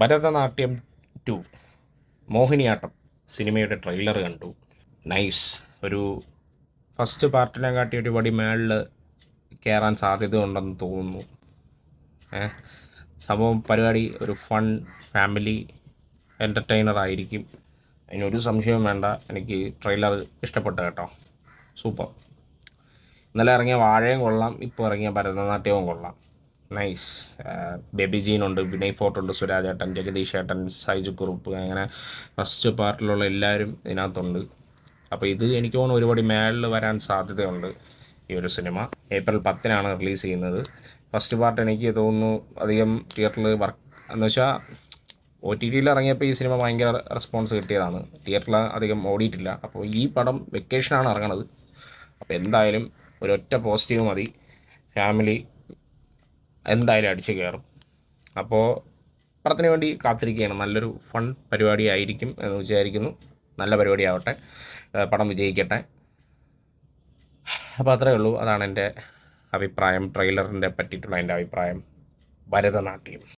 ഭരതനാട്യം 2 മോഹിനിയാട്ടം സിനിമയുടെ ട്രെയിലർ കണ്ടു. നൈസ്. ഒരു ഫസ്റ്റ് പാർട്ടിനെ കാട്ടി ഒരു പടി മേളിൽ കയറാൻ സാധ്യത ഉണ്ടെന്ന് തോന്നുന്നു. സംഭവം പരിപാടി ഒരു ഫൺ ഫാമിലി എൻ്റർടൈനർ ആയിരിക്കും. അതിനൊരു സംശയവും വേണ്ട. എനിക്ക് ട്രെയിലർ ഇഷ്ടപ്പെട്ടു കേട്ടോ. സൂപ്പർ. ഇന്നലെ ഇറങ്ങിയ വാഴയും കൊള്ളാം, ഇപ്പോൾ ഇറങ്ങിയ ഭരതനാട്യവും കൊള്ളാം. നൈസ്. ബേബി ജീനുണ്ട്, വിനയ് ഫോർട്ടുണ്ട്, സുരാജ് ഏട്ടൻ, ജഗദീഷ് ഏട്ടൻ, സൈജു കുറുപ്പ്, അങ്ങനെ ഫസ്റ്റ് പാർട്ടിലുള്ള എല്ലാവരും ഇതിനകത്തുണ്ട്. അപ്പോൾ ഇത് എനിക്ക് തോന്നുന്നു ഒരുപടി മേളിൽ വരാൻ സാധ്യതയുണ്ട്. ഈ ഒരു സിനിമ ഏപ്രിൽ 10-നാണ് റിലീസ് ചെയ്യുന്നത്. ഫസ്റ്റ് പാർട്ട് എനിക്ക് തോന്നുന്നു അധികം തിയേറ്ററിൽ വർക്ക് എന്ന് വെച്ചാൽ OTT-യിൽ ഇറങ്ങിയപ്പോൾ ഈ സിനിമ ഭയങ്കര റെസ്പോൺസ് കിട്ടിയതാണ്. തിയേറ്ററിൽ അധികം ഓടിയിട്ടില്ല. അപ്പോൾ ഈ പടം വെക്കേഷനാണ് ഇറങ്ങണത്. അപ്പോൾ എന്തായാലും ഒരൊറ്റ പോസിറ്റീവ് മതി, ഫാമിലി എന്തായാലും അടിച്ച് കയറും. അപ്പോൾ പടത്തിന് വേണ്ടി കാത്തിരിക്കുകയാണ്. നല്ലൊരു ഫൺ പരിപാടി ആയിരിക്കും എന്ന് വിചാരിക്കുന്നു. നല്ല പരിപാടിയാവട്ടെ, പടം വിജയിക്കട്ടെ. അപ്പോൾ അത്രയേ ഉള്ളൂ. അതാണ് എൻ്റെ അഭിപ്രായം. ട്രെയിലറിൻ്റെ പറ്റിയിട്ടുള്ള എൻ്റെ അഭിപ്രായം. ഭരതനാട്യം.